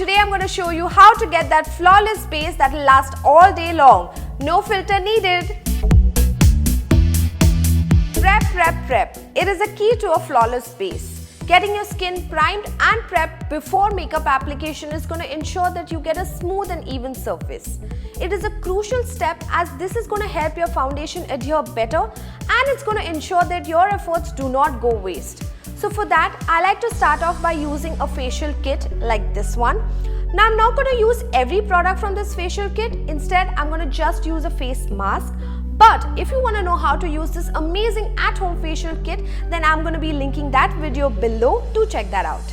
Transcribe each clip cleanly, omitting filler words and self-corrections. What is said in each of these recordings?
today I'm going to show you how to get that flawless base that will last all day long. No filter needed. Prep. It is a key to a flawless base. Getting your skin primed and prepped before makeup application is going to ensure that you get a smooth and even surface. It is a crucial step as this is going to help your foundation adhere better and it's going to ensure that your efforts do not go waste. So for that, I like to start off by using a facial kit like this one. Now I'm not going to use every product from this facial kit. Instead, I'm going to just use a face mask. But if you want to know how to use this amazing at-home facial kit, then I'm going to be linking that video below to check that out.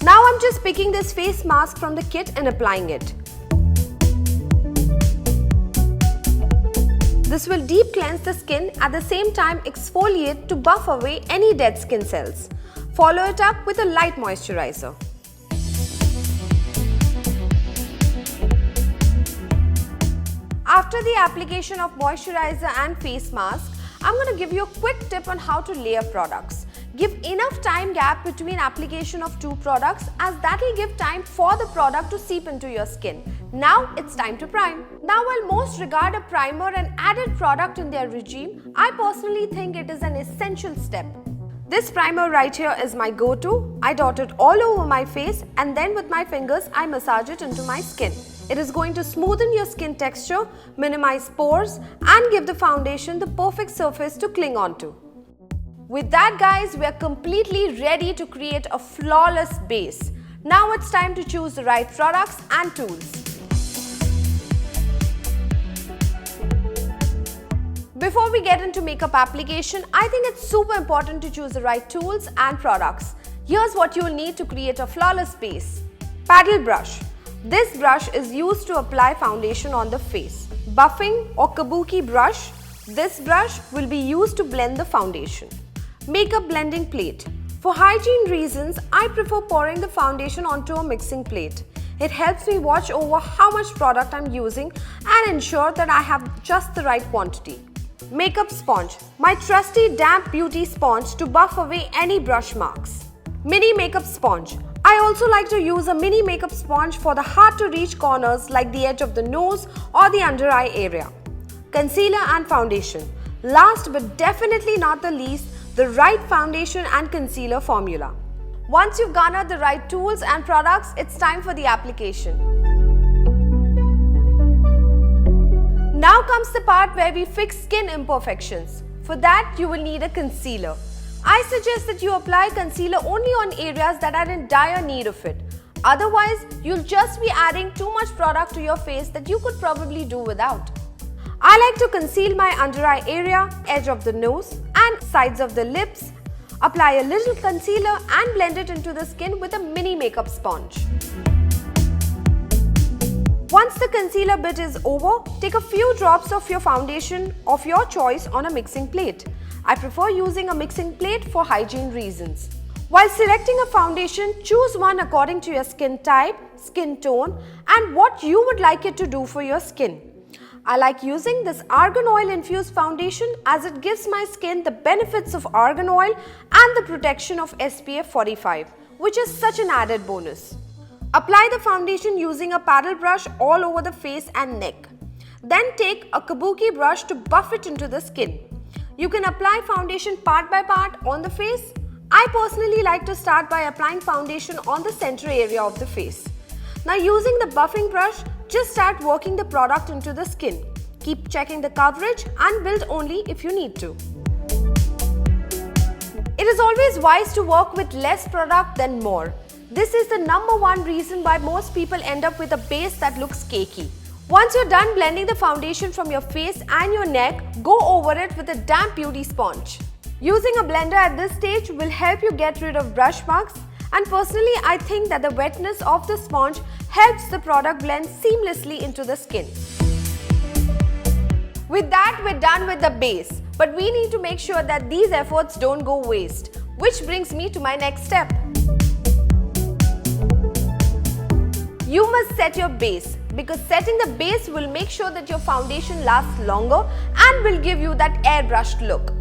Now I'm just picking this face mask from the kit and applying it. This will deep cleanse the skin, at the same time exfoliate to buff away any dead skin cells. Follow it up with a light moisturizer. After the application of moisturizer and face mask, I'm going to give you a quick tip on how to layer products. Give enough time gap between application of two products as that will give time for the product to seep into your skin. Now it's time to prime. Now while most regard a primer an added product in their regime, I personally think it is an essential step. This primer right here is my go-to. I dot it all over my face and then with my fingers I massage it into my skin. It is going to smoothen your skin texture, minimize pores and give the foundation the perfect surface to cling onto. With that guys, we are completely ready to create a flawless base. Now it's time to choose the right products and tools. Before we get into makeup application, I think it's super important to choose the right tools and products. Here's what you'll need to create a flawless base. Paddle brush. This brush is used to apply foundation on the face. Buffing or kabuki brush. This brush will be used to blend the foundation. Makeup blending plate. For hygiene reasons, I prefer pouring the foundation onto a mixing plate. It helps me watch over how much product I'm using and ensure that I have just the right quantity. Makeup sponge. My trusty damp beauty sponge to buff away any brush marks. Mini makeup sponge. I also like to use a mini makeup sponge for the hard to reach corners like the edge of the nose or the under eye area. Concealer and foundation. Last but definitely not the least, the right foundation and concealer formula. Once you've garnered the right tools and products, it's time for the application. Now comes the part where we fix skin imperfections. For that, you will need a concealer. I suggest that you apply concealer only on areas that are in dire need of it. Otherwise, you'll just be adding too much product to your face that you could probably do without. I like to conceal my under eye area, edge of the nose and sides of the lips. Apply a little concealer and blend it into the skin with a mini makeup sponge. Once the concealer bit is over, take a few drops of your foundation of your choice on a mixing plate. I prefer using a mixing plate for hygiene reasons. While selecting a foundation, choose one according to your skin type, skin tone and what you would like it to do for your skin. I like using this argan oil infused foundation as it gives my skin the benefits of argan oil and the protection of SPF 45, which is such an added bonus. Apply the foundation using a paddle brush all over the face and neck. Then take a kabuki brush to buff it into the skin. You can apply foundation part by part on the face. I personally like to start by applying foundation on the center area of the face. Now using the buffing brush, just start working the product into the skin. Keep checking the coverage and build only if you need to. It is always wise to work with less product than more. This is the #1 reason why most people end up with a base that looks cakey. Once you're done blending the foundation from your face and your neck, go over it with a damp beauty sponge. Using a blender at this stage will help you get rid of brush marks, and personally I think that the wetness of the sponge helps the product blend seamlessly into the skin. With that, we're done with the base, but we need to make sure that these efforts don't go waste, which brings me to my next step. You must set your base, because setting the base will make sure that your foundation lasts longer and will give you that airbrushed look.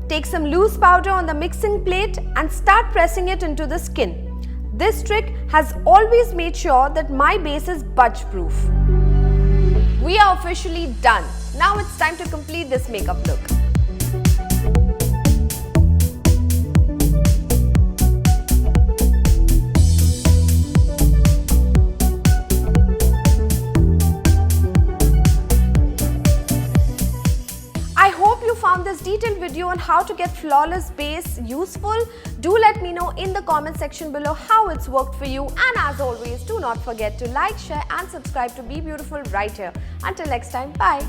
Take some loose powder on the mixing plate and start pressing it into the skin. This trick has always made sure that my base is budge proof. We are officially done. Now it's time to complete this makeup look. I hope you found this detailed video on how to get flawless base useful. Do let me know in the comment section below how it's worked for you, and as always, do not forget to like, share and subscribe to Be Beautiful right here. Until next time, bye.